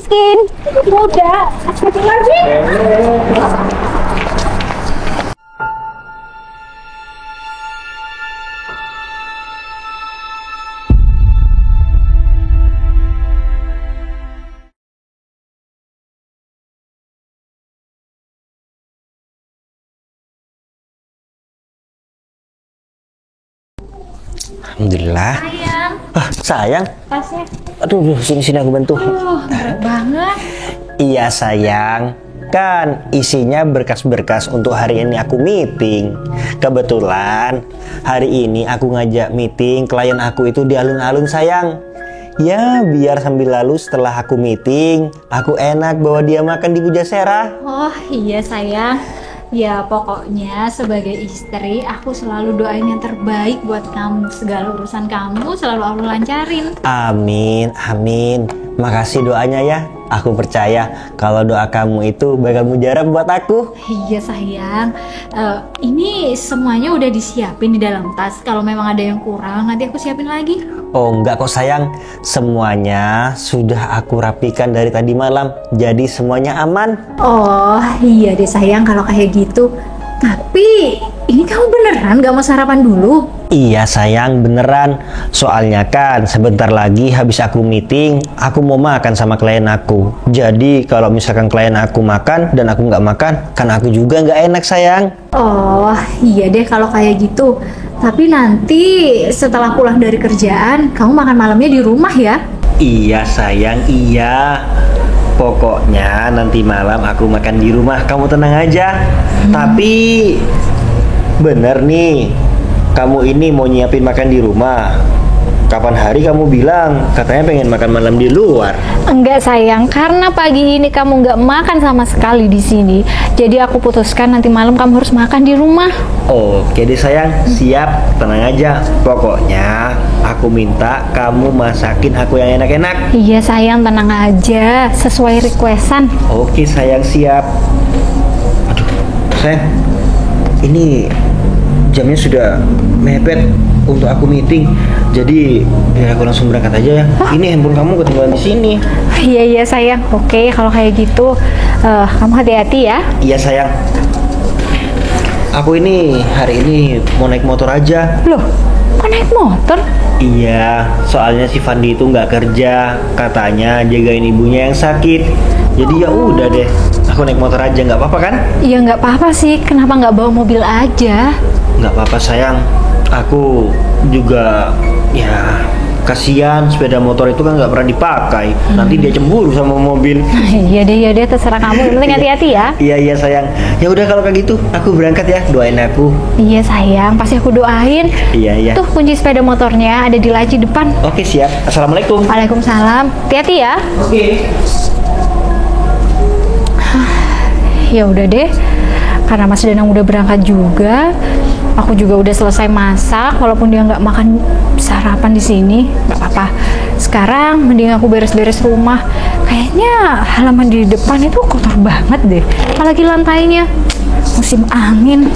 miskin. Muda, lagi. Alhamdulillah. Sayang. Sayang. Tasnya. Aduh, sini aku bantu. Berat banget. Iya sayang. Kan isinya berkas-berkas untuk hari ini aku meeting. Kebetulan hari ini aku ngajak meeting klien aku itu di alun-alun sayang. Ya biar sambil lalu setelah aku meeting, aku enak bawa dia makan di Pujasera. Oh iya sayang. Ya pokoknya sebagai istri aku selalu doain yang terbaik buat kamu. Segala urusan kamu selalu aku lancarin. Amin, amin. Makasih doanya ya. Aku percaya kalau doa kamu itu bakal mujarab buat aku. Iya sayang. Ini semuanya udah disiapin di dalam tas. Kalau memang ada yang kurang nanti aku siapin lagi. Oh enggak kok sayang. Semuanya sudah aku rapikan dari tadi malam. Jadi semuanya aman. Oh iya deh sayang kalau kayak gitu. Tapi ini kamu beneran gak mau sarapan dulu? Iya sayang beneran. Soalnya kan sebentar lagi habis aku meeting, aku mau makan sama klien aku. Jadi kalau misalkan klien aku makan dan aku nggak makan, kan aku juga nggak enak sayang. Oh iya deh kalau kayak gitu. Tapi nanti setelah pulang dari kerjaan kamu makan malamnya di rumah ya? Iya sayang, iya. Pokoknya nanti malam aku makan di rumah, kamu tenang aja. Tapi bener nih, kamu ini mau nyiapin makan di rumah. Kapan hari kamu bilang katanya pengen makan malam di luar? Enggak sayang, karena pagi ini kamu nggak makan sama sekali di sini. Jadi aku putuskan nanti malam kamu harus makan di rumah. Oke deh sayang, siap, tenang aja. Pokoknya aku minta kamu masakin aku yang enak-enak. Iya sayang, tenang aja, sesuai requestan. Oke sayang, siap. Aduh, sayang, ini jamnya sudah mepet untuk aku meeting. Jadi ya aku langsung berangkat aja ya. Ini handphone kamu ketinggalan di sini. Iya sayang. Oke kalau kayak gitu kamu hati-hati ya. Iya sayang. Aku ini hari ini mau naik motor aja. Loh, kok naik motor? Iya, soalnya si Fandi itu nggak kerja, katanya jagain ibunya yang sakit. Jadi ya udah deh, aku naik motor aja, nggak apa-apa kan? Iya nggak apa-apa sih. Kenapa nggak bawa mobil aja? Nggak apa-apa sayang. Aku juga ya kasihan, sepeda motor itu kan nggak pernah dipakai. Nanti dia cemburu sama mobil. Iya deh terserah kamu. Yang penting hati-hati ya. Iya sayang. Ya udah kalau kayak gitu, aku berangkat ya. Doain aku. Iya sayang, pasti aku doain. Iya. Tuh kunci sepeda motornya ada di laci depan. Oke siap. Assalamualaikum. Waalaikumsalam. Hati-hati ya. Oke. Ya udah deh. Karena Mas Danang udah berangkat juga. Aku juga udah selesai masak, walaupun dia nggak makan sarapan di sini, nggak apa-apa. Sekarang mending aku beres-beres rumah. Kayaknya halaman di depan itu kotor banget deh, apalagi lantainya. Musim angin.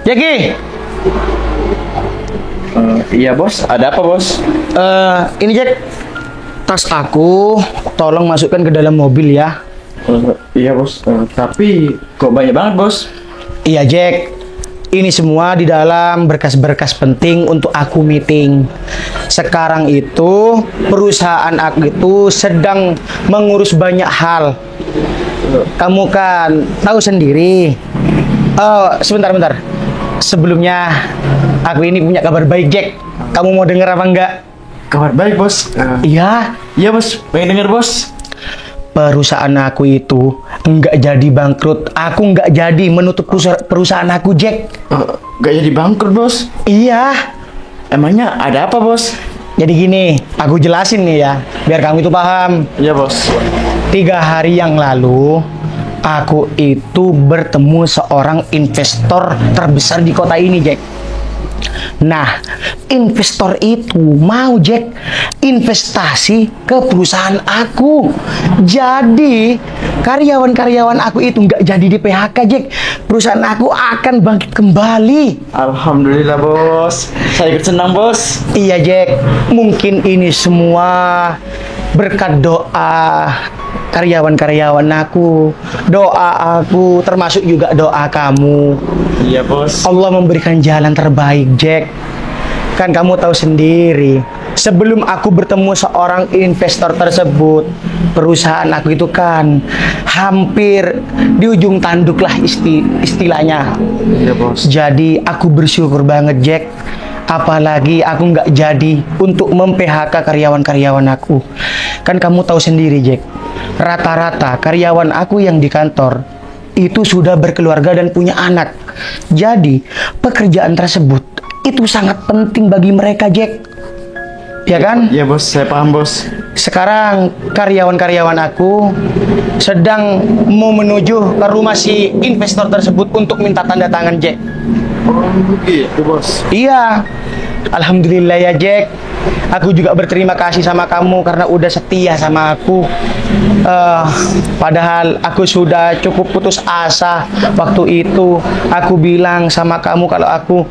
Jackie. Iya bos, ada apa bos? Ini Jack, tas aku tolong masukkan ke dalam mobil ya. Iya bos, tapi kok banyak banget bos? Iya Jack, ini semua di dalam berkas-berkas penting untuk aku meeting. Sekarang itu perusahaan aku itu sedang mengurus banyak hal. Kamu kan tahu sendiri. Oh, sebentar. Sebelumnya, aku ini punya kabar baik, Jack. Kamu mau denger apa enggak? Kabar baik bos. Iya Bos, pengen denger bos. Perusahaan aku itu enggak jadi bangkrut. Aku enggak jadi menutup perusahaan aku, Jack. Gak jadi bangkrut bos. Iya. Emangnya ada apa bos? Jadi gini, aku jelasin nih ya, biar kamu itu paham. Iya bos. 3 hari yang lalu, aku itu bertemu seorang investor terbesar di kota ini, Jack. Nah, investor itu mau Jack investasi ke perusahaan aku. Jadi karyawan-karyawan aku itu nggak jadi di PHK Jack. Perusahaan aku akan bangkit kembali. Alhamdulillah bos. Saya ikut senang bos. Iya Jack, mungkin ini semua berkat doa karyawan-karyawan aku, doa aku, termasuk juga doa kamu. Iya bos. Allah memberikan jalan terbaik, Jack. Kan kamu tahu sendiri, sebelum aku bertemu seorang investor tersebut, perusahaan aku itu kan hampir di ujung tanduk lah istilahnya. Iya bos. Jadi aku bersyukur banget, Jack. Apalagi aku nggak jadi untuk mem-PHK karyawan-karyawan aku. Kan kamu tahu sendiri, Jack. Rata-rata karyawan aku yang di kantor itu sudah berkeluarga dan punya anak. Jadi pekerjaan tersebut itu sangat penting bagi mereka, Jack. Ya kan? Iya bos, saya paham bos. Sekarang karyawan-karyawan aku sedang mau menuju ke rumah si investor tersebut untuk minta tanda tangan, Jack. Oh gitu bos. Iya, alhamdulillah ya Jack. Aku juga berterima kasih sama kamu karena udah setia sama aku. Padahal aku sudah cukup putus asa waktu itu. Aku bilang sama kamu kalau aku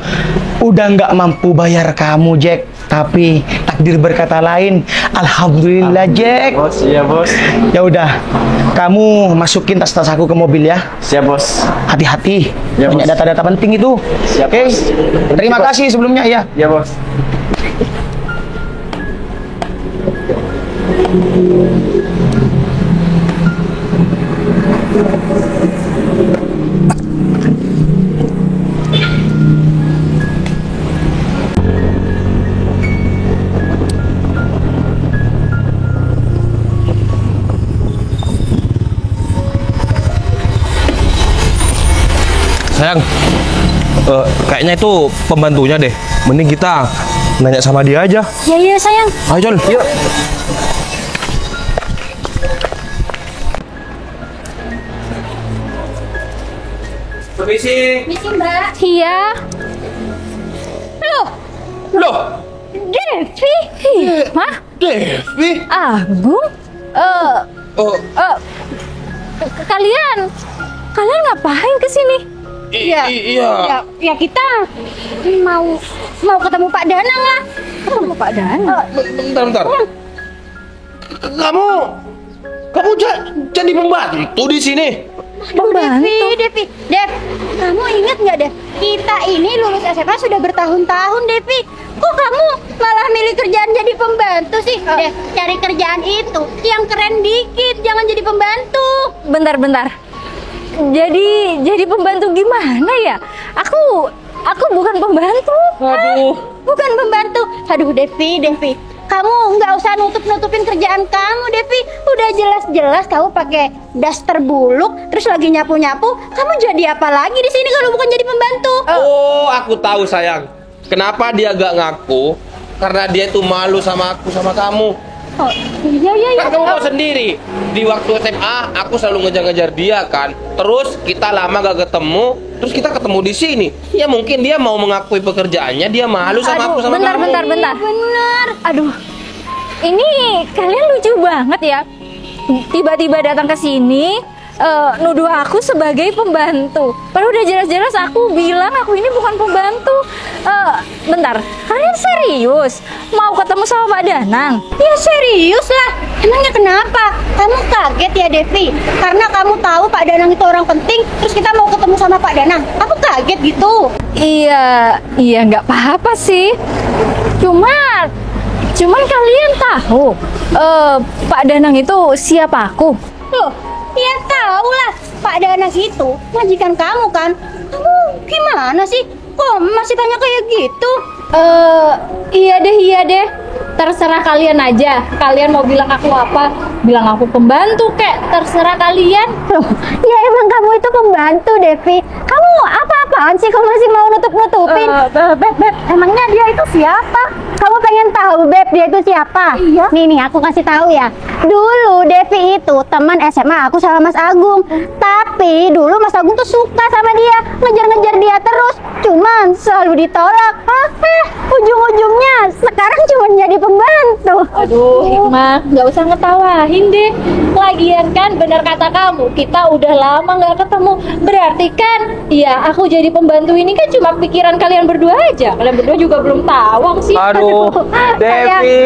udah nggak mampu bayar kamu, Jack. Tapi takdir berkata lain. Alhamdulillah, Jack. Bos, iya bos. Ya udah, kamu masukin tas-tas aku ke mobil ya. Siap bos. Hati-hati, Ya, banyak bos. data-data penting itu. Siap, Oke, bos. terima Bos. kasih sebelumnya ya. Iya bos. Sayang, kayaknya itu pembantunya deh. Mending kita nanya sama dia aja. Ya iya sayang. Ayo Jon, yuk. Permisi. Misi mbak. Iya. Loh, Loh, Devi. Mah? Devi. Agung? Oh, Kalian ngapain kesini? iya. Ya kita mau ketemu Pak Danang lah. Ketemu Pak Danang. Bentar. Kamu jadi pembantu di sini. Devi, Dev, kamu ingat nggak Dev? Kita ini lulus SMA sudah bertahun-tahun, Devi. Kok kamu malah milih kerjaan jadi pembantu sih? Dev, cari kerjaan itu yang keren dikit, jangan jadi pembantu. Bentar. Jadi pembantu gimana ya? Aku bukan pembantu. Aduh. Bukan pembantu. Aduh, Devi. Kamu nggak usah nutupin kerjaan kamu, Devi. Udah jelas-jelas kamu pakai daster buluk, terus lagi nyapu-nyapu. Kamu jadi apa lagi di sini kalau bukan jadi pembantu? Oh, aku tahu sayang. Kenapa dia gak ngaku? Karena dia itu malu sama aku, sama kamu. Oh, iya. Kan kamu tahu sendiri, di waktu SMA aku selalu ngejar-ngejar dia kan. Terus kita lama gak ketemu, terus kita ketemu di sini. Ya mungkin dia mau mengakui pekerjaannya, dia malu sama aku, sama kamu. Bentar. Bener. Aduh, ini kalian lucu banget ya. Tiba-tiba datang ke sini, nuduh aku sebagai pembantu. Padahal udah jelas-jelas aku bilang aku ini bukan pembantu. Bentar, kalian serius mau ketemu sama Pak Danang? Ya serius lah. Emangnya kenapa? Kamu kaget ya Devi? Karena kamu tahu Pak Danang itu orang penting, terus kita mau ketemu sama Pak Danang. Kamu kaget gitu? Iya, nggak apa-apa sih. Cuman kalian tahu Pak Danang itu siapa aku? Loh, ya tahu lah. Pak Danang itu majikan kamu kan? Kamu gimana sih? Kok masih tanya kayak gitu? Iya deh. Terserah kalian aja. Kalian mau bilang aku apa? Bilang aku pembantu kek. Terserah kalian. Loh, ya emang kamu itu pembantu, Devi. Kamu apa-apa Apaan sih kamu masih mau nutup-nutupin? Beb, emangnya dia itu siapa? Kamu pengen tahu, Beb, dia itu siapa? Iya. Nih, aku kasih tahu ya. Dulu Devi itu teman SMA aku sama Mas Agung. Tapi dulu Mas Agung tuh suka sama dia, ngejar-ngejar dia terus. Cuman selalu ditolak. Ujung-ujungnya sekarang cuma jadi pembantu. Aduh, Hikmah, nggak usah ngetawain deh. Lagian kan benar kata kamu, kita udah lama nggak ketemu. Berarti kan, ya aku jadi pembantu ini kan cuma pikiran kalian berdua aja. Kalian berdua juga belum tawang sih. Aduh,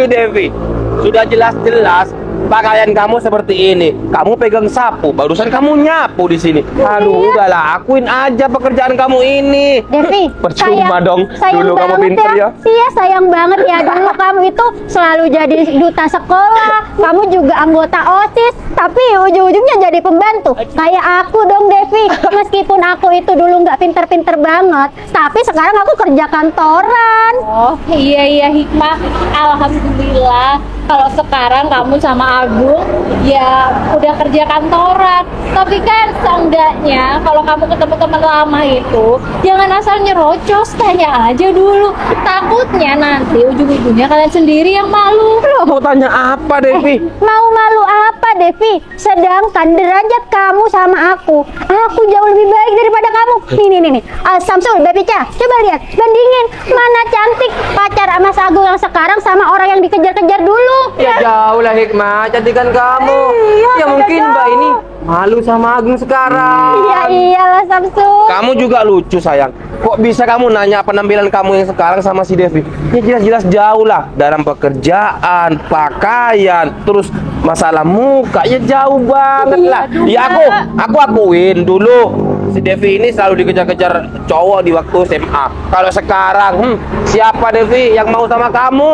Devi, sudah jelas-jelas pakaian kamu seperti ini. Kamu pegang sapu, barusan kamu nyapu di sini. Aduh, udahlah, akuin aja pekerjaan kamu ini. Devi, Percuma dong, dulu kamu pinter ya. Iya, sayang banget ya. Dulu kamu itu selalu jadi duta sekolah, kamu juga anggota OSIS, tapi ujung-ujungnya jadi pembantu. Kayak aku dong, Devi. Meskipun aku itu dulu nggak pinter-pinter banget, tapi sekarang aku kerja kantoran. Oh, iya Hikmah. Alhamdulillah. Kalau sekarang kamu sama Agung ya udah kerja kantoran. Tapi kan seenggaknya kalau kamu ketemu teman lama itu jangan asal nyerocos, tanya aja dulu. Takutnya nanti ujung-ujungnya kalian sendiri yang malu. Mau tanya apa, Devi? Mau malu apa, Devi? Sedangkan derajat kamu sama aku jauh lebih baik daripada kamu. Nih. Samsul, Baby Cha, coba lihat, bandingin mana cantik pacar Mas Agung yang sekarang sama orang yang dikejar-kejar dulu. Ya jauh lah Hikmah, cantikan kamu. Ya mungkin Mbak ini malu sama Agung sekarang. Iya iyalah Samsul. Kamu juga lucu sayang. Kok bisa kamu nanya penampilan kamu yang sekarang sama si Devi? Ya jelas-jelas jauh lah. Dalam pekerjaan, pakaian, terus masalah muka, ya jauh banget lah. Ya aku akuin dulu si Devi ini selalu dikejar-kejar cowok di waktu SMA. Kalau sekarang, siapa Devi yang mau sama kamu?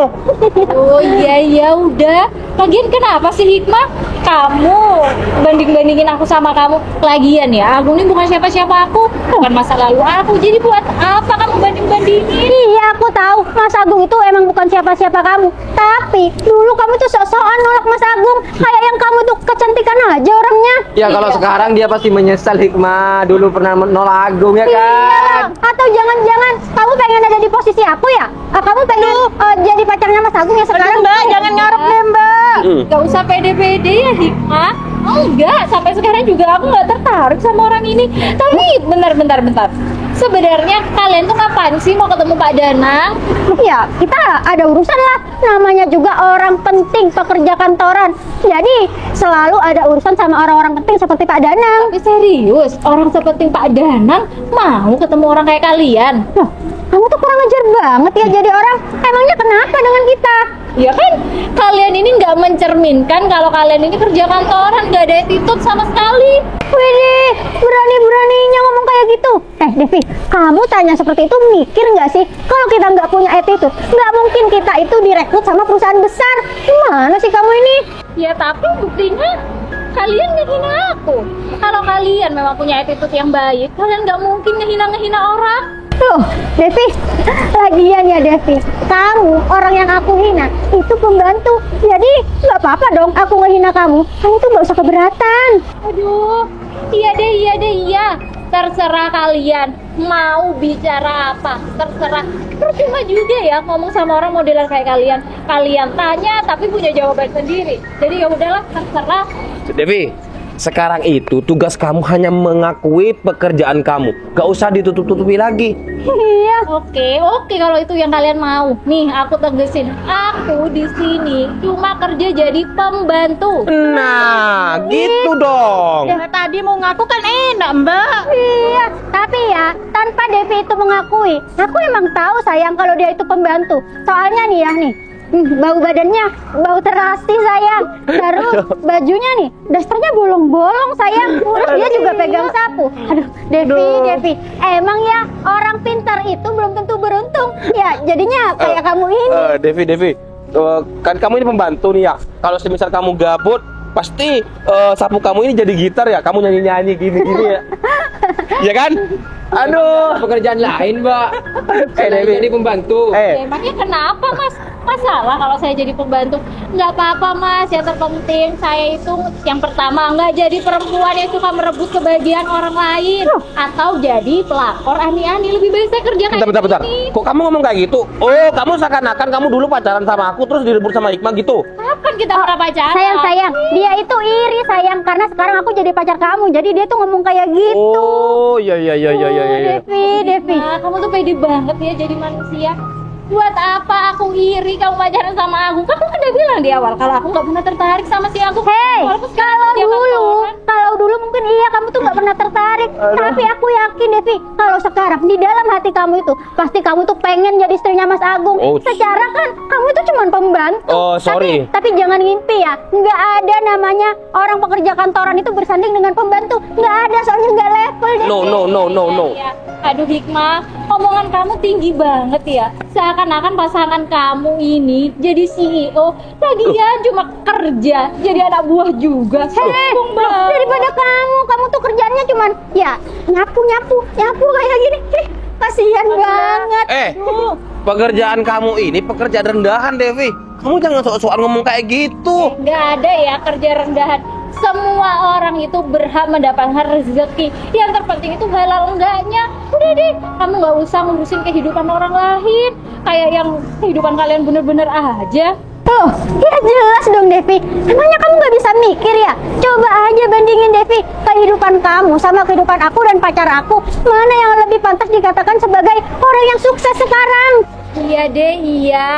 Oh iya udah. Lagian kenapa sih Hikmah? Kamu banding-bandingin aku sama kamu. Lagian ya, Agung ini bukan siapa-siapa aku, bukan masa lalu aku. Jadi buat apa kamu banding-bandingin? Iya, aku tahu Mas Agung itu emang bukan siapa-siapa kamu. Tapi dulu kamu tuh sok-sokan nolak Mas Agung. Kayak yang kamu tuh kecantikan aja orangnya. Ya kalau sekarang dia pasti menyesal Hikmah. Dulu pernah menolak Agung ya kan? Iya, atau jangan-jangan kamu pengen ada di posisi aku ya? Kamu pengen jadi pacarnya Mas Agung ya sekarang? Mbak, jangan ngarep deh Mbak. Gak usah pede-pede ya Hikmah. Enggak, sampai sekarang juga aku nggak tertarik sama orang ini. Tapi bentar. Sebenarnya kalian tuh kapan sih mau ketemu Pak Danang? Ya, kita ada urusan lah. Namanya juga orang penting, pekerja kantoran. Jadi, selalu ada urusan sama orang-orang penting seperti Pak Danang. Tapi serius, orang seperti Pak Danang mau ketemu orang kayak kalian? Loh, kamu tuh kurang ajar banget ya jadi orang. Emangnya kenapa dengan kita? Ya kan, kalian ini nggak mencerminkan kalau kalian ini kerja kantoran, nggak ada attitude sama sekali. Widih, berani-beraninya ngomong kayak gitu. Devi, kamu tanya seperti itu mikir nggak sih? Kalau kita nggak punya attitude, nggak mungkin kita itu direkrut sama perusahaan besar. Gimana sih kamu ini? Ya tapi buktinya kalian ngehina aku. Kalau kalian memang punya attitude yang baik, kalian nggak mungkin ngehina orang. Loh, Devi, lagian ya Devi, kamu orang yang aku hina itu pembantu. Jadi nggak apa-apa dong aku ngehina kamu. Kamu tuh nggak usah keberatan. Aduh, iya deh. Terserah kalian mau bicara apa, terserah. Percuma juga ya ngomong sama orang modelan kayak kalian. Kalian tanya tapi punya jawaban sendiri. Jadi ya udahlah, terserah. Devi, sekarang itu tugas kamu hanya mengakui pekerjaan kamu. Gak usah ditutup-tutupi lagi. Iya. Oke, kalau itu yang kalian mau. Nih, aku tegesin, aku di sini cuma kerja jadi pembantu. Nah, gitu dong. Ya, tadi mau ngaku kan enak, Mbak. Iya, tapi ya tanpa Devi itu mengakui, aku emang tahu sayang kalau dia itu pembantu. Soalnya nih ya bau badannya bau terasi sayang. Terus bajunya nih dasternya bolong-bolong sayang. Terus dia juga pegang sapu. Aduh, Devi, emang ya orang pintar itu belum tentu beruntung. Ya jadinya kayak kamu ini. Devi, kan kamu ini pembantu nih ya. Kalau semisal kamu gabut, pasti sapu kamu ini jadi gitar ya. Kamu nyanyi-nyanyi gini-gini ya. Iya kan? Aduh. Pekerjaan lain, Mbak. Saya Devi. jadi pembantu. Emangnya kenapa mas? Masalah kalau saya jadi pembantu? Nggak apa-apa mas, yang terpenting saya itu yang pertama nggak jadi perempuan yang suka merebut kebahagiaan orang lain atau jadi pelakor ani-ani. Lebih baik saya kerja kayak Bentar. gini. Kok kamu ngomong kayak gitu? Oh, kamu seakan-akan kamu dulu pacaran sama aku terus direbut sama Hikmah gitu. Kapan kita pernah pacaran? Sayang, dia itu iri sayang karena sekarang aku jadi pacar kamu. Jadi dia tuh ngomong kayak gitu. Oh, iya. Devi. Nah, kamu tuh pede banget ya jadi manusia. Buat apa aku iri kamu pacaran sama aku? Kamu kan udah bilang di awal kalau aku nggak pernah tertarik sama si aku. Hei, Walaupun sekarang kalau dia kantoran. dulu mungkin iya kamu tuh nggak pernah tertarik. Tapi aku yakin Devi, kalau sekarang di dalam hati kamu itu pasti kamu tuh pengen jadi istrinya Mas Agung. Oh. Secara kan kamu itu cuma pembantu. Oh, sorry. Tapi jangan ngimpi ya, nggak ada namanya orang pekerja kantoran itu bersanding dengan pembantu. Nggak ada, soalnya nggak level. Devi. No. Iya. Aduh Hikmah, omongan kamu tinggi banget ya. Seakan-akan pasangan kamu ini jadi CEO, lagian cuma kerja, jadi anak buah juga. Sombong banget. Daripada kamu tuh kerjanya cuman ya nyapu kayak gini. Kasihan banget. Pekerjaan kamu ini pekerjaan rendahan, Devi. Kamu jangan sok-sokan ngomong kayak gitu. Nggak ada ya kerja rendahan. Semua orang itu berhak mendapatkan rezeki. Yang terpenting itu halal enggaknya. Udah deh, kamu nggak usah ngurusin kehidupan orang lain. Kayak yang kehidupan kalian bener-bener aja. Loh, ya jelas dong Devi. Emangnya kamu nggak bisa mikir ya? Coba aja bandingin Devi, kehidupan kamu sama kehidupan aku dan pacar aku. Mana yang lebih pantas dikatakan sebagai orang yang sukses sekarang? Iya deh, iya.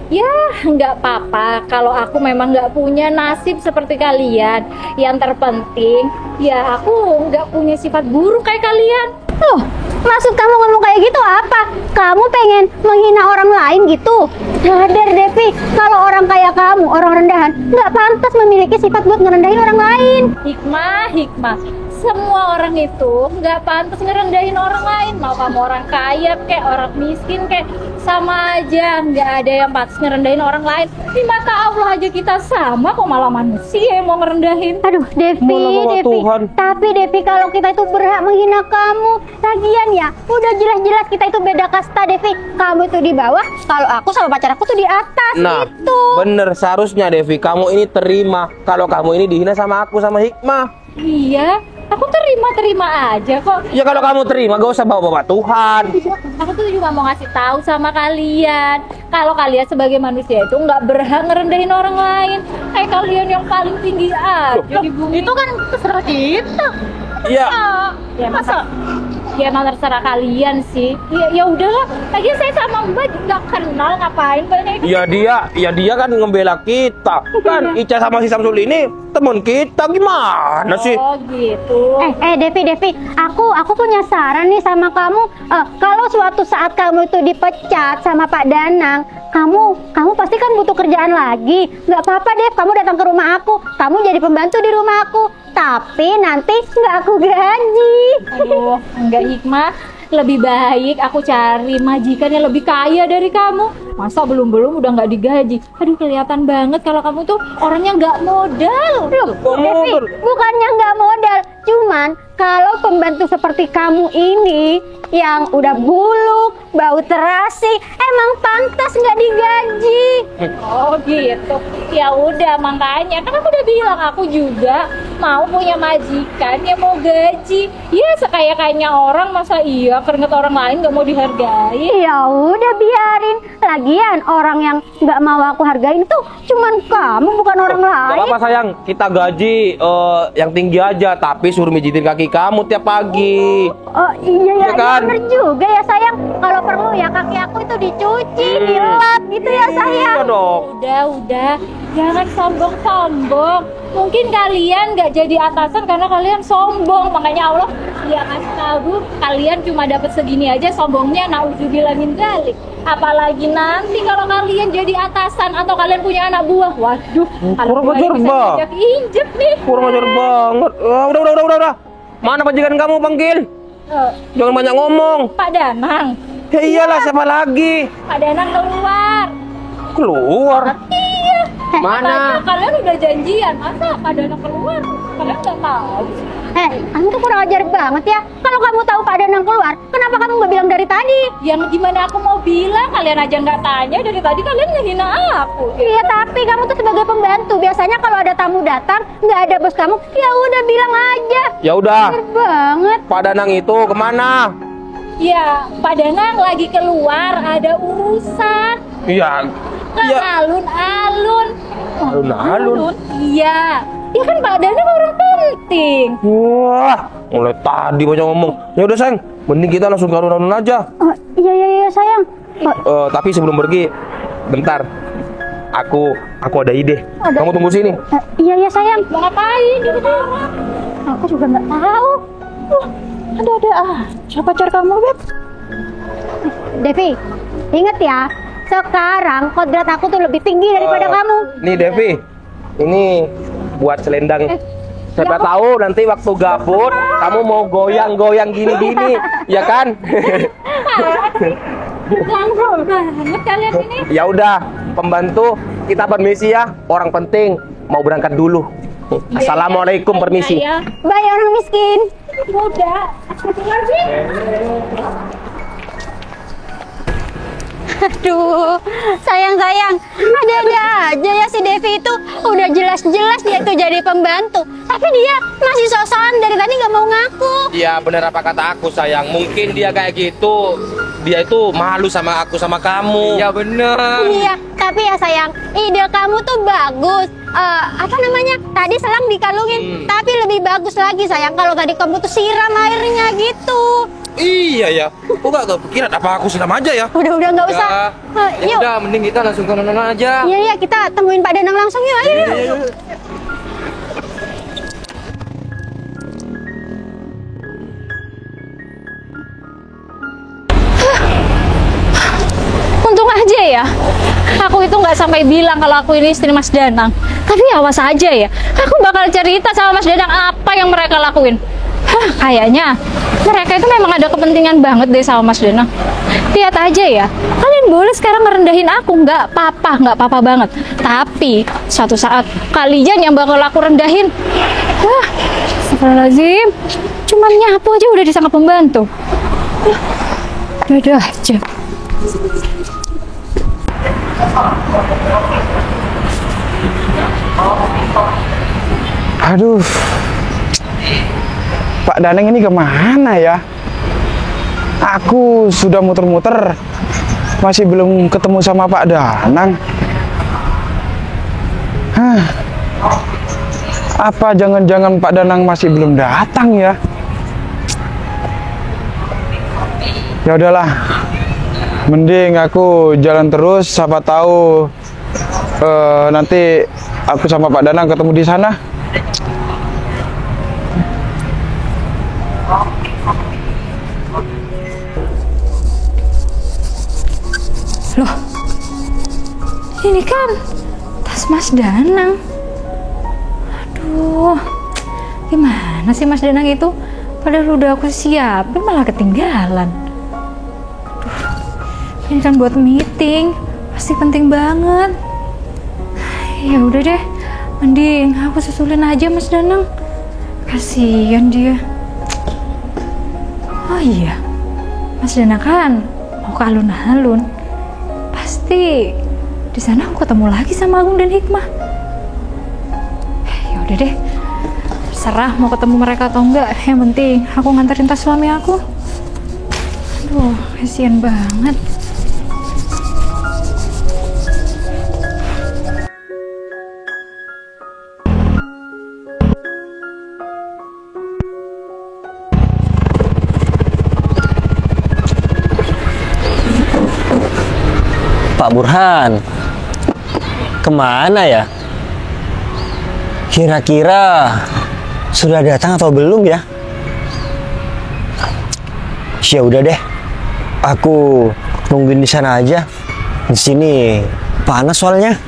Ya, nggak apa-apa kalau aku memang nggak punya nasib seperti kalian. Yang terpenting, ya aku nggak punya sifat buruk kayak kalian. Loh, maksud kamu ngomong kayak gitu apa? Kamu pengen menghina orang lain gitu? Sadar Devi, kalau orang kayak kamu, orang rendahan, nggak pantas memiliki sifat buat ngerendahin orang lain. Hikmah. Semua orang itu nggak pantas ngerendahin orang lain. Mau kamu orang kaya kayak orang miskin kayak sama aja. Nggak ada yang pantas ngerendahin orang lain. Di mata Allah aja kita sama, kok malah manusia yang mau ngerendahin. Aduh, Devi. Tuhan. Tapi Devi, kalau kita itu berhak menghina kamu, lagian ya, udah jelas-jelas kita itu beda kasta, Devi. Kamu itu di bawah, kalau aku sama pacar aku tuh di atas. Nah, Itu. bener seharusnya Devi, kamu ini terima kalau kamu ini dihina sama aku sama Hikmah. Iya, aku terima aja kok. Ya kalau kamu terima, gak usah bawa-bawa Tuhan. Aku tuh juga mau ngasih tahu sama kalian, kalau kalian sebagai manusia itu nggak berhak ngerendahin orang lain. Kayak kalian yang paling tinggi aja di bumi. Itu kan terserah kita. Iya. Ya masa? Ya emang terserah kalian sih. Ya udahlah. Lagian saya sama Mbak nggak kenal, ngapain banyak itu. Ya dia kan ngebela kita. Kan Ica sama si Samsul ini teman kita, gimana sih? Oh gitu. Devi, aku punya saran nih sama kamu. Kalau suatu saat kamu itu dipecat sama Pak Danang, kamu pasti kan butuh kerjaan lagi. Nggak apa-apa Dev, kamu datang ke rumah aku. Kamu jadi pembantu di rumah aku. Tapi nanti nggak aku gaji. Aduh, enggak Hikmah. Lebih baik aku cari majikan yang lebih kaya dari kamu. Masa belum udah nggak digaji? Aduh, kelihatan banget kalau kamu tuh orangnya nggak modal. Loh, Devi, bukannya nggak modal. Cuman kalau pembantu seperti kamu ini yang udah buluk, bau terasi, emang pantas nggak digaji. Oh gitu. Ya udah, makanya kan aku udah bilang aku juga mau punya majikan yang mau gaji. Ya sekaya-kayanya orang, masa iya keringet orang lain nggak mau dihargai? Ya udah biarin. Lagian orang yang nggak mau aku hargain itu cuman kamu, bukan orang Gak lain. apa-apa sayang, kita gaji yang tinggi aja, tapi suruh mijitin kaki kamu tiap pagi. Oh iya Iya kan? bener juga ya sayang. Kalau perlu ya kaki aku itu dicuci, dilap gitu ya sayang. Iya dong. Udah, jangan sombong-sombong. Mungkin kalian nggak jadi atasan karena kalian sombong. Makanya Allah dia kasih tahu kalian cuma dapat segini aja, sombongnya nauzubillah min dzalik. Apalagi nanti kalau kalian jadi atasan atau kalian punya anak buah, waduh, kalau kurang ajar, Mbak. injek nih. Kurang ajar banget. Udah. Mana majikan kamu, panggil? Jangan banyak ngomong. Pak Danang, Ya iyalah, siapa lagi? Pak Danang keluar. Keluar. Iya, Mana? Kalian udah janjian, masa Pak Danang keluar? Kalian nggak tahu? Kamu tuh kurang ajar banget ya. Kalau kamu tahu Pak Danang keluar, kenapa kamu nggak bilang dari tadi? Yang gimana aku mau bilang, kalian aja nggak tanya, dari tadi kalian ngehina aku. Iya, tapi kamu tuh sebagai pembantu, biasanya kalau ada tamu datang, nggak ada bos kamu, ya udah bilang aja. Ya udah. Bener banget. Pak Danang itu kemana? Ya, Pak Danang lagi keluar, ada urusan. Iya. Ke Iya. alun-alun. Alun-alun? Iya. Ya kan Pak Danang orang penting. Wah, mulai tadi banyak ngomong. Ya udah sayang, mending kita langsung ke alun-alun aja. Oh, iya sayang. Tapi sebelum pergi, bentar. Aku ada ide. Kamu tunggu sini. Iya sayang. Mau ngapain di utara? Aku juga nggak tahu. Ada aja pacar kamu, Beb. Devi, inget ya, sekarang kodrat aku tuh lebih tinggi daripada kamu. Nih Devi, ini buat selendang. Siapa tahu nanti waktu gabut kamu mau goyang-goyang gini-gini, ya kan? Langsung banget kalian ini. Ya udah, pembantu kita permisi ya. Orang penting mau berangkat dulu. Assalamualaikum, permisi. Bye orang miskin. Udah. Lagi. Aduh, sayang, ada-ada aja ya si Devi itu. Udah jelas-jelas dia itu jadi pembantu, tapi dia masih sok-sokan dari tadi nggak mau ngaku. Iya bener apa kata aku sayang. Mungkin dia kayak gitu, dia itu malu sama aku sama kamu. Iya bener. Iya, tapi ya sayang, ide kamu tuh bagus. Apa namanya? Tadi selang dikalungin, tapi lebih bagus lagi sayang kalau tadi kamu tuh siram airnya gitu. Iya ya. Kok gak kepikiran apa aku siram aja ya? Udah nggak usah. Ya Yuk. udah, mending kita langsung ke alun-alun aja. Iya, kita temuin Pak Danang langsung yuk. Ayo. Untung aja ya, aku itu nggak sampai bilang kalau aku ini istri Mas Danang. Tapi awas aja ya, aku bakal cerita sama Mas Danang apa yang mereka lakuin. Kayaknya mereka itu memang ada kepentingan banget deh sama Mas Danang. Lihat aja ya, kalian boleh sekarang ngerendahin aku, nggak apa-apa banget. Tapi suatu saat kalian yang bakal aku rendahin. Astagfirullahaladzim, cuman nyapu aja udah disangka pembantu. Udah aja. Aduh, Pak Danang ini kemana ya? Aku sudah muter-muter, masih belum ketemu sama Pak Danang. Apa jangan-jangan Pak Danang masih belum datang ya? Ya udahlah, mending aku jalan terus. Siapa tahu nanti aku sama Pak Danang ketemu di sana. Loh, ini kan tas Mas Danang. Aduh, gimana sih Mas Danang itu? Padahal udah aku siapin malah ketinggalan. Aduh, ini kan buat meeting, pasti penting banget. Ya udah deh, mending aku susulin aja Mas Danang. Kasian dia. Oh iya, Mas Danang kan mau ke alun-alun. Pasti di sana aku ketemu lagi sama Agung dan Hikmah. Ya udah deh, terserah mau ketemu mereka atau enggak. Yang penting aku nganterin tas suami aku. Aduh, kasihan banget. Pak Burhan, kemana ya? Kira-kira sudah datang atau belum ya? Ya udah deh, aku nungguin di sana aja. Di sini panas soalnya.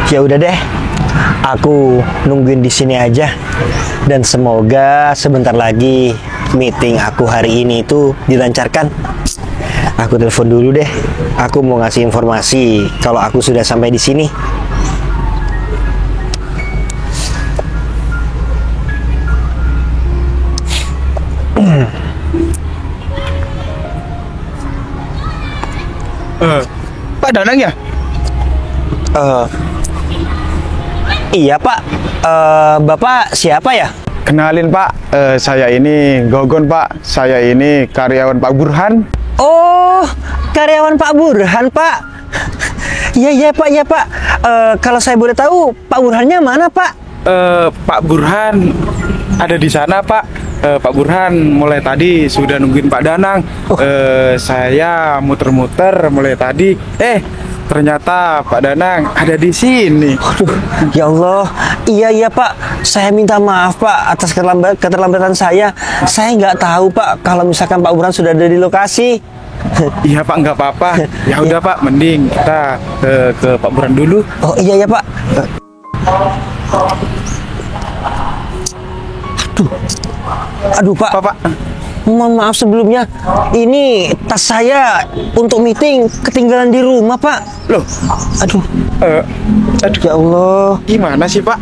Ya udah deh, Aku nungguin di sini aja. Dan semoga sebentar lagi meeting aku hari ini itu dilancarkan. Aku telepon dulu deh. Aku mau ngasih informasi kalau aku sudah sampai di sini. Pak Danang ya? Iya Pak. Bapak siapa ya? Kenalin Pak, saya ini Gogon Pak. Saya ini karyawan Pak Burhan. Oh, karyawan Pak Burhan Pak. Iya Pak, iya Pak. Kalau saya boleh tahu, Pak Burhannya mana Pak? Pak Burhan ada di sana Pak. Pak Burhan mulai tadi sudah nungguin Pak Danang. Saya muter-muter mulai tadi. Ternyata Pak Danang ada di sini. Aduh, ya Allah. Iya Pak. Saya minta maaf Pak atas keterlambatan saya. Saya nggak tahu Pak kalau misalkan Pak Burhan sudah ada di lokasi. Iya Pak, nggak apa-apa. Ya udah Pak, mending kita ke Pak Burhan dulu. Oh iya ya Pak. Aduh Pak. Pak. Mohon maaf sebelumnya. Ini tas saya untuk meeting ketinggalan di rumah Pak. Loh, Aduh. aduh, Ya Allah. gimana sih Pak?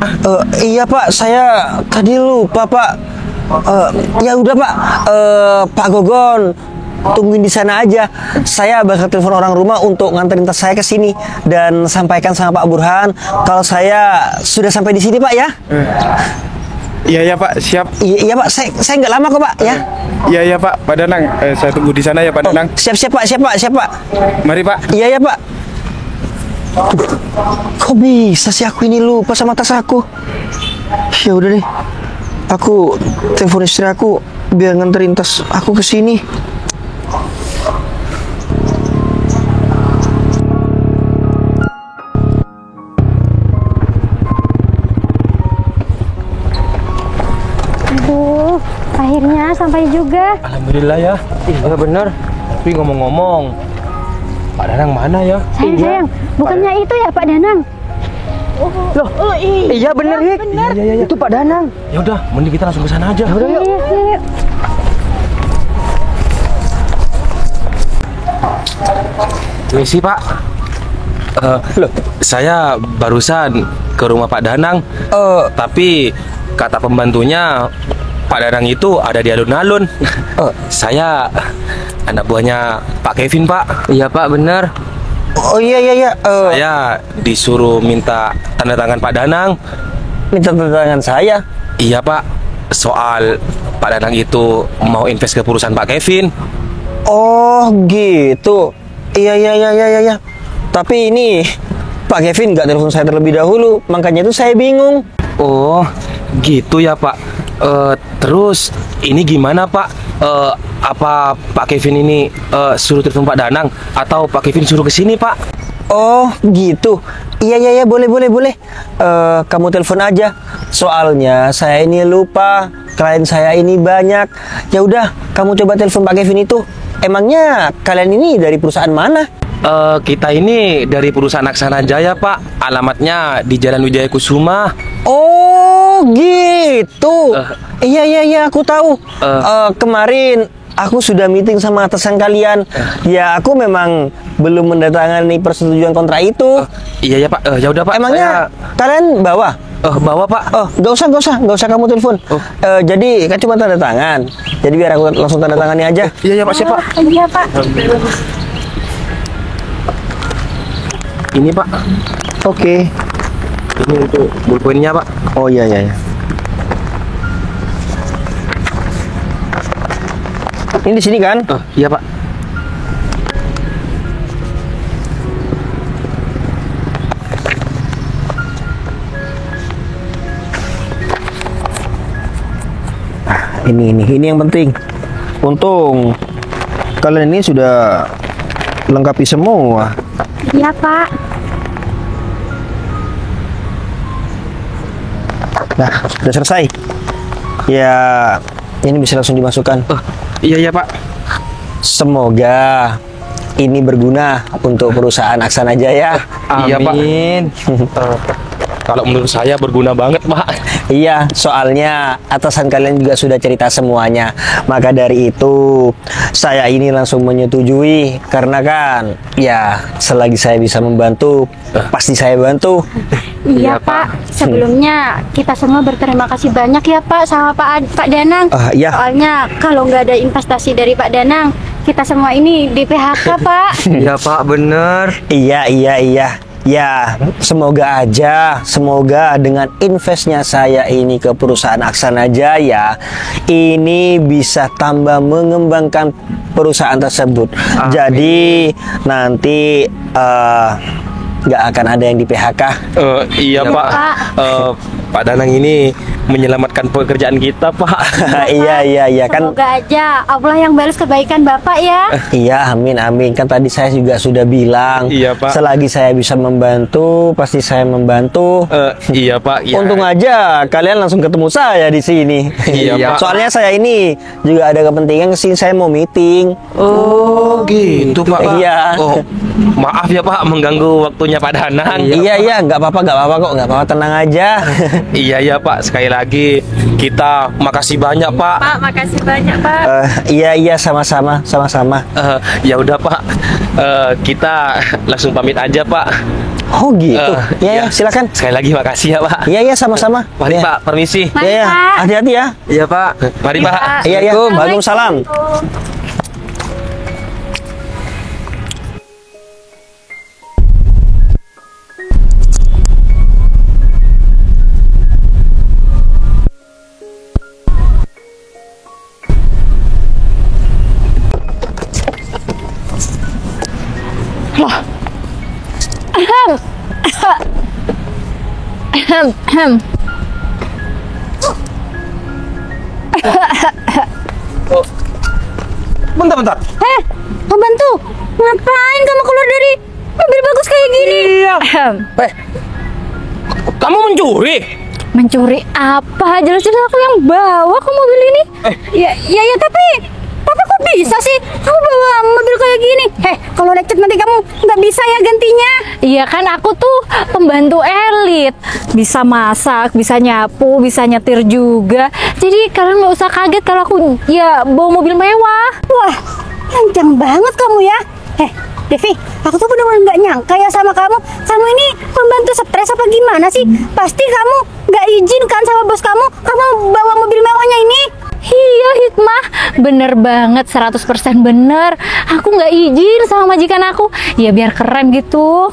Iya Pak, saya tadi lupa Pak. Ya udah Pak. Pak Gogon, tungguin di sana aja. Saya bakal telepon orang rumah untuk nganterin tas saya ke sini dan sampaikan sama Pak Burhan kalau saya sudah sampai di sini Pak ya. Iya ya Pak, siap. Iya Pak, saya nggak lama kok Pak ya. Iya ya Pak, Pak Danang. Saya tunggu di sana ya Pak Danang. Siap Pak. Mari Pak. Iya ya Pak. Kok bisa sih aku ini lupa sama tas aku? Ya udah deh. Aku telepon istri aku biar nganterin tas aku ke sini. Aduh, akhirnya sampai juga. Alhamdulillah ya. Iya bener. Tapi ngomong-ngomong, Pak Danang mana ya? Sayang, bukannya itu ya Pak Danang? Iya bener Hik. Iya. Itu Pak Danang. Ya udah, mending kita langsung ke sana aja. Iya. Misi Pak. Loh, saya barusan ke rumah Pak Danang. Tapi kata pembantunya Pak Danang itu ada di alun-alun. Saya anak buahnya Pak Kevin Pak. Iya Pak, bener. Oh iya. Saya disuruh minta tanda tangan Pak Danang. Minta tanda tangan saya. Iya Pak. Soal Pak Danang itu mau invest ke perusahaan Pak Kevin. Oh gitu. Iya. Tapi ini Pak Kevin nggak telepon saya terlebih dahulu, makanya itu saya bingung. Oh, gitu ya Pak. Terus ini gimana Pak? Apa Pak Kevin ini suruh telepon Pak Danang atau Pak Kevin suruh ke sini Pak? Oh gitu. Iya boleh. Kamu telepon aja. Soalnya saya ini lupa, klien saya ini banyak. Ya udah, kamu coba telepon Pak Kevin itu. Emangnya kalian ini dari perusahaan mana? Kita ini dari perusahaan Aksana Jaya Pak. Alamatnya di Jalan Wijaya Kusuma. Oh gitu. Iya aku tahu. Kemarin aku sudah meeting sama atasan kalian. Ya aku memang belum mendatangani persetujuan kontrak itu. Iya ya Pak. Ya udah Pak. Emangnya kalian bawa? Bawa Pak. Nggak usah kamu telepon. Jadi kan cuma tanda tangan. Jadi biar aku langsung tanda tangani aja. Iya Pak, siap Pak. Iya Pak. Ini Pak. Oke. Ini untuk pulpennya Pak. Oh iya. Ini di sini kan? Iya Pak. Ini yang penting. Untung kalian ini sudah lengkapi semua. Iya Pak. Nah, sudah selesai. Ya, ini bisa langsung dimasukkan. Iya Pak. Semoga ini berguna untuk perusahaan Aksana Jaya. Iya Pak. kalau menurut saya berguna banget, Pak. Iya, soalnya atasan kalian juga sudah cerita semuanya. Maka dari itu, saya ini langsung menyetujui. Karena kan, ya selagi saya bisa membantu, pasti saya bantu. Iya Pak, sebelumnya kita semua berterima kasih banyak ya Pak sama Pak Danang. Iya. Soalnya kalau nggak ada investasi dari Pak Danang, kita semua ini di PHK Pak. Iya Pak, bener. Iya. Ya, semoga dengan investnya saya ini ke perusahaan Aksana Jaya, ini bisa tambah mengembangkan perusahaan tersebut. Jadi nanti nggak akan ada yang di PHK. Iya, Pak. Pak Danang ini menyelamatkan pekerjaan kita, Pak. Iya kan. Semoga aja Allah yang balas kebaikan Bapak ya. Iya, amin. Kan tadi saya juga sudah bilang, Iya, Pak. selagi saya bisa membantu, pasti saya membantu. Iya, Pak. Ya. Untung aja kalian langsung ketemu saya di sini. Iya, Pak. Soalnya saya ini juga ada kepentingan kesini, saya mau meeting. Oh, gitu, Pak. Iya. Oh, maaf ya, Pak, mengganggu waktunya Pak Danang. Iya, nggak apa-apa kok, nggak apa-apa, tenang aja. Iya, Pak. Sekali lagi kita makasih banyak, Pak. Pak, makasih banyak, Pak. Iya, sama-sama. Ya udah, Pak. Kita langsung pamit aja, Pak. Oh gitu. Iya. Ya, silakan. Sekali lagi makasih ya, Pak. Iya, sama-sama. Mari, Ya. Pak. Permisi. Mari, Iya, Pak. hati-hati ya. Iya Pak. Mari, Pak. Iya. Waalaikumsalam. Bentar. Pembantu, ngapain kamu keluar dari mobil bagus kayak gini? Iya. Kamu mencuri? Mencuri apa? Jelas-jelas aku yang bawa ke mobil ini. Ya, tapi kok bisa sih kamu bawa mobil kayak gini? Kalau lecet nanti kamu nggak bisa ya gantinya. Iya kan, aku tuh pembantu elit. Bisa masak, bisa nyapu, bisa nyetir juga. Jadi kalian nggak usah kaget kalau aku ya bawa mobil mewah. Wah, lancang banget kamu ya. Devi, aku tuh benar-benar nggak nyangka ya sama kamu. Kamu ini pembantu stres apa gimana sih? Pasti kamu nggak izin kan sama bos kamu bawa mobil mewahnya ini? Iya, Hikmah. Bener banget, 100% bener. Aku nggak izin sama majikan aku. Ya biar keren gitu.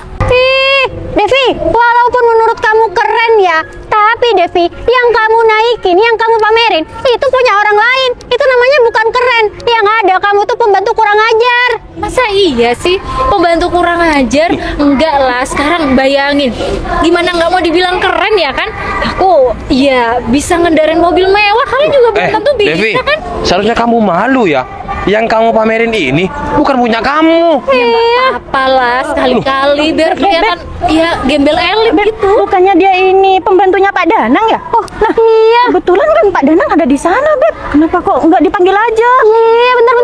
Devi, walaupun menurut kamu keren ya, tapi Devi, yang kamu naikin, yang kamu pamerin, itu punya orang lain. Itu namanya bukan keren. Yang ada kamu tuh pembantu kurang ajar. Masa iya sih pembantu kurang ajar? Enggak lah, sekarang bayangin gimana nggak mau dibilang keren ya kan? Aku ya bisa ngendarin mobil mewah, kalian juga belum tentu bisa Devi, kan? seharusnya kamu malu ya. Yang kamu pamerin ini bukan punya kamu. Iya, apalah sekali-kali biar kelihatan ya gembel elit gitu. Bukannya dia ini pembantunya Pak Danang ya? Oh, nah iya. Kebetulan kan Pak Danang ada di sana, Beb. Kenapa kok nggak dipanggil aja? Iya, bentar.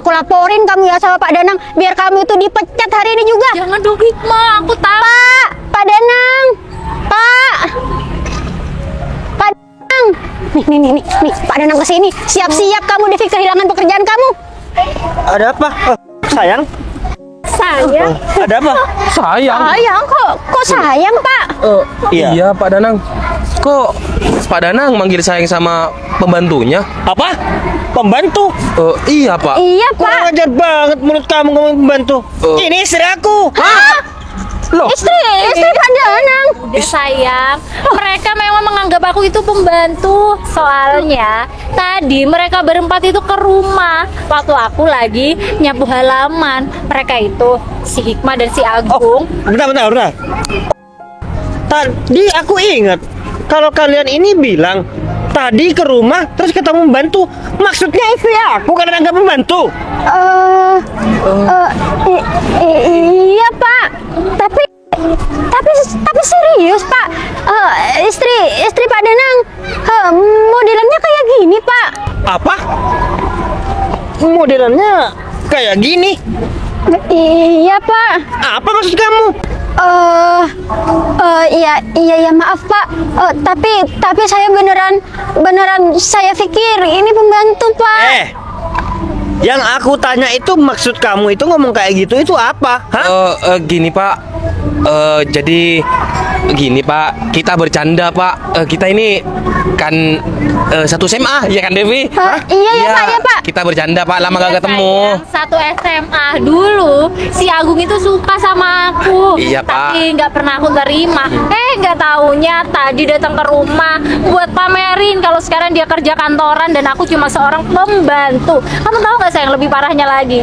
Aku laporin kamu ya sama Pak Danang, biar kamu itu dipecat hari ini juga. Jangan dong, Hikmah, aku tahu. Pak Danang, Pak Danang. Nih, Pak Danang kesini. Siap-siap kamu, Devi, kehilangan pekerjaan kamu. Ada apa? Sayang? Sayang? Ada apa? Sayang. Sayang kok sayang, Pak? Iya, Pak Danang. Kok Pak Danang manggil sayang sama pembantunya? Apa? Pembantu? Iya, Pak. Iya, Pak. Kurang ajar banget mulut kamu ngomong pembantu. Ini istri aku. Loh, Istri Pak Danang. Udah sayang, mereka memang menganggap aku itu pembantu. Soalnya tadi mereka berempat itu ke rumah waktu aku lagi nyapu halaman. Mereka itu si Hikmah dan si Agung. Bentar. Tadi aku ingat kalau kalian ini bilang tadi ke rumah terus ketemu membantu. Maksudnya istri aku kan nggak membantu. Iya, Pak. Tapi serius, Pak. Istri Pak Danang modelannya kayak gini, Pak. Apa? Modelannya kayak gini? Iya, Pak. Apa maksud kamu? Iya maaf Pak. Tapi saya beneran saya pikir ini pembantu Pak. Yang aku tanya itu maksud kamu itu ngomong kayak gitu itu apa? Hah? Gini Pak. Jadi gini Pak, kita bercanda Pak. Kita ini kan satu SMA ya kan Devi? Iya ya Pak, ya Pak. Kita bercanda Pak, lama gak ketemu. Sayang, satu SMA dulu si Agung itu suka sama aku. Iya, Pak. Tapi nggak pernah aku terima. Nggak taunya tadi datang ke rumah buat pamerin kalau sekarang dia kerja kantoran dan aku cuma seorang pembantu. Kamu tahu nggak sayang, lebih parahnya lagi,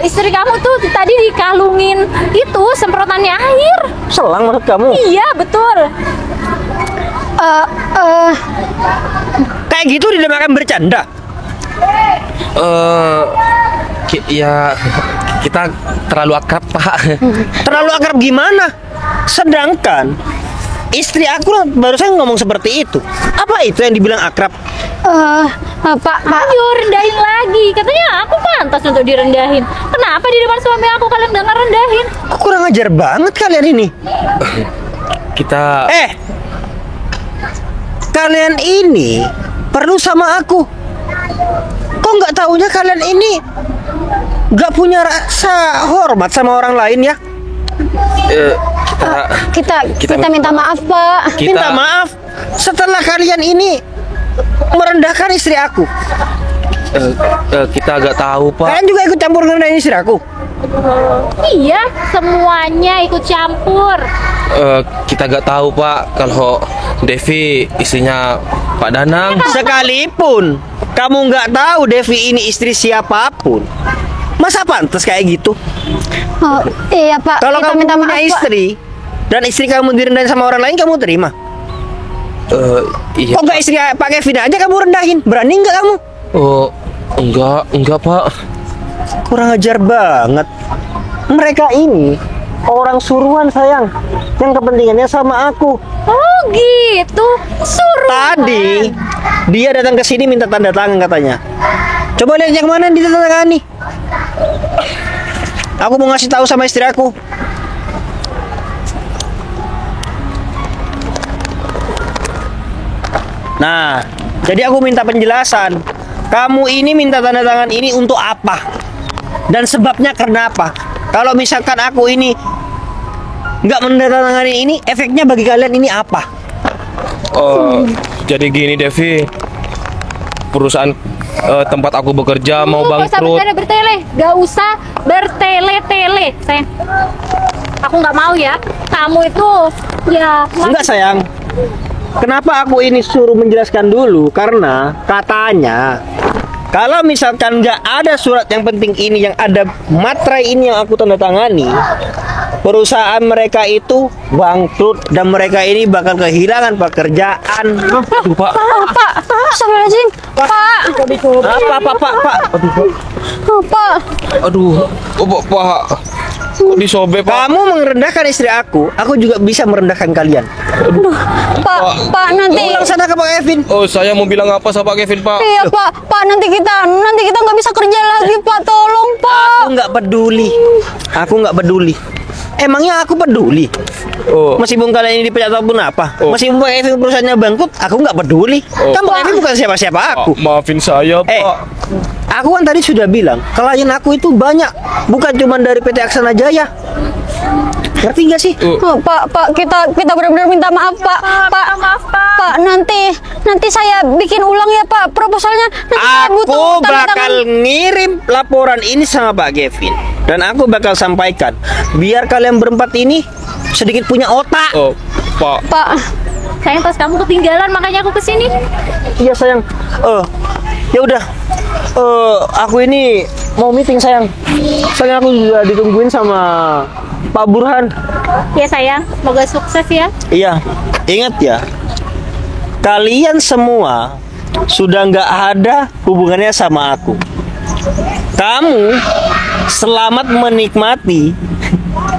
istri kamu tuh tadi dikalungin itu semprotannya air. Selang maksud kamu? Iya betul. Kayak gitu dinamakan bercanda. Ya kita terlalu akrab Pak. Terlalu akrab gimana? Sedangkan istri aku barusan ngomong seperti itu. Apa itu yang dibilang akrab? Pak. Ayo rendahin lagi. Katanya aku pantas untuk direndahin. Kenapa di depan suami aku kalian dengar rendahin? Kurang ajar banget kalian ini. Kita kalian ini perlu sama aku. Kok nggak taunya kalian ini nggak punya rasa hormat sama orang lain ya? Kita minta maaf Pak. Minta maaf setelah kalian ini merendahkan istri aku. Kita agak tahu Pak. Kalian juga ikut campur ngerendahin istri aku. Iya, semuanya ikut campur. Kita gak tahu Pak kalau Devi istrinya Pak Danang. Sekalipun kamu nggak tahu Devi ini istri siapapun, masa pantas kayak gitu? Iya Pak. Kalau kita kamu minta punya maaf, Pak. istri dan istri kamu direndahin sama orang lain, kamu terima? Iya. Kok nggak istri Pak Kevin aja kamu rendahin? Berani nggak kamu? Enggak Pak. Kurang ajar banget. Mereka ini orang suruhan sayang, yang kepentingannya sama aku. Oh gitu, suruh. Tadi dia datang ke sini minta tanda tangan katanya. Coba lihat yang mana ditandatangani. Aku mau ngasih tahu sama istri aku. Nah, jadi aku minta penjelasan. Kamu ini minta tanda tangan ini untuk apa? Dan sebabnya karena apa? Kalau misalkan aku ini nggak menandatangani ini, efeknya bagi kalian ini apa? Jadi gini Devi, perusahaan tempat aku bekerja mau Gak usah bangkrut. bertele, gak usah bertele-tele, sayang. Aku nggak mau ya. Kamu itu ya. Enggak sayang. Kenapa aku ini suruh menjelaskan dulu? Karena katanya kalau misalkan nggak ada surat yang penting ini, yang ada materai ini yang aku tanda tangani, perusahaan mereka itu bangkrut dan mereka ini bakal kehilangan pekerjaan. Aduh Pak. Pak. Astagfirullahaladzim. Pak. Pak. Pak. Aduh, Pak. Kok disobek Pak? Kamu merendahkan istri aku juga bisa merendahkan kalian. Pak nanti. Pulang sana ke Pak Kevin. Saya mau bilang apa sama Pak Kevin Pak? Iya Pak nanti kita nggak bisa kerja lagi Pak, tolong Pak. Aku nggak peduli. Emangnya aku peduli? Meskipun kalian ini dipecat ataupun apa, meskipun Pak Kevin perusahaannya bangkrut, aku nggak peduli. Kan Pak Kevin bukan siapa-siapa aku. Maafin saya Pak. Aku kan tadi sudah bilang, klien aku itu banyak, bukan cuma dari PT Aksana Jaya. Ngerti nggak sih? Pak, kita benar-benar minta maaf Pak. Pak, nanti saya bikin ulang ya Pak proposalnya. Nanti saya butuh Aku tanda bakal tangan. ngirim laporan ini sama Pak Kevin, dan aku bakal sampaikan biar kalian berempat ini sedikit punya otak. Pak. Sayang, tas kamu ketinggalan makanya aku kesini. Iya sayang. Ya udah. Aku ini mau meeting sayang. Sayang, aku sudah ditungguin sama Pak Burhan. Ya sayang, semoga sukses ya. Iya, ingat ya. Kalian semua sudah nggak ada hubungannya sama aku. Kamu selamat menikmati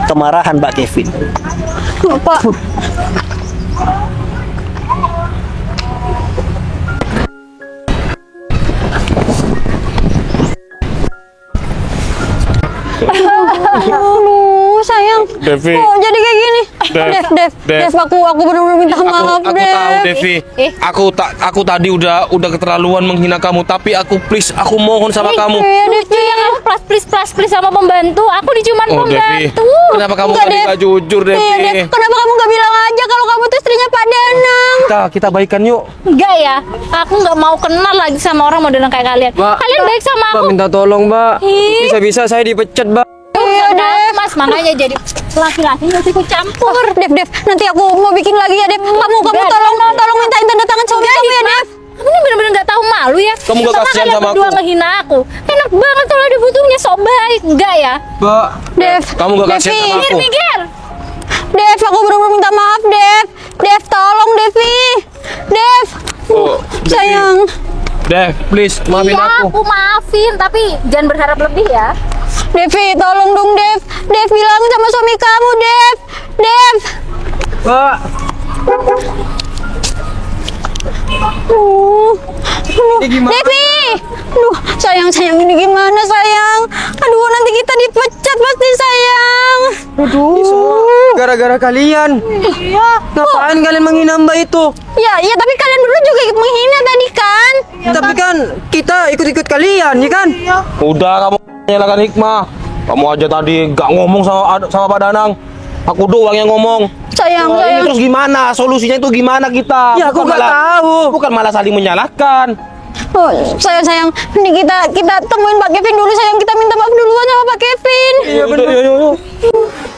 kemarahan Pak Kevin. Pak. Aduh, sayang. Devi. Oh, jadi kayak gini. Dev, aku benar-benar minta maaf, Aku Dev. tahu Devi. Aku tadi udah keterlaluan menghina kamu, tapi aku mohon sama kamu. Iya, Dev. Yang kamu plus sama pembantu. Aku cuman Oh Devi, pembantu. kenapa kamu Enggak, tadi Dev. nggak jujur Iya, Devi? Dev. Kenapa kamu nggak bilang aja kalau kamu tuh istrinya Pak Danang? Kita baikan yuk. Enggak ya, aku nggak mau kenal lagi sama orang model kayak kalian. Mbak, Kalian baik sama Mbak aku. minta tolong, Mbak. Ih. Bisa-bisa saya dipecat, Mbak. Iya, Dev. Mas, makanya jadi laki-laki nggak ikut campur. Dev, nanti aku mau bikin lagi ya, Dev. Kamu tolong mintain tanda tangan suami kamu ya, Dev. Kamu ini bener-bener nggak tahu malu ya. Kamu nggak Sama kasihan kalian sama berdua aku? ngehina aku. Enak banget kalau ada butuhnya sok baik. Enggak ya? Mbak, Dev, Kamu nggak kasihan Devi. sama aku? Mikir. Dev, aku benar-benar minta maaf, Dev. Dev, tolong, Devi. Dev, Oh, sayang. Dev, please maafin Iya, aku. aku maafin, tapi jangan berharap lebih ya. Devi, tolong dong, Dev. Dev, bilang sama suami kamu, Dev. Dev. Mbak. Ini gimana? Devi. Aduh, sayang ini gimana, sayang? Aduh, nanti kita dipecat pasti, sayang. Ini semua gara-gara kalian. Iya. Ngapain kalian menghina Mbak itu? Ya, tapi kalian berdua juga ikut menghina tadi kan? Tapi kan kita ikut-ikut kalian, ya kan? Udah kamu nyalakan hikmah. Kamu aja tadi gak ngomong sama Pak Danang. Aku doang yang ngomong. Sayang, Nah, ini sayang. terus gimana? Solusinya itu gimana kita? Ya, aku nggak tahu. Bukan malah saling menyalahkan. Oh, sayang. Ini kita temuin Pak Kevin dulu, sayang. Kita minta maaf duluan sama Pak Kevin. Iya benar.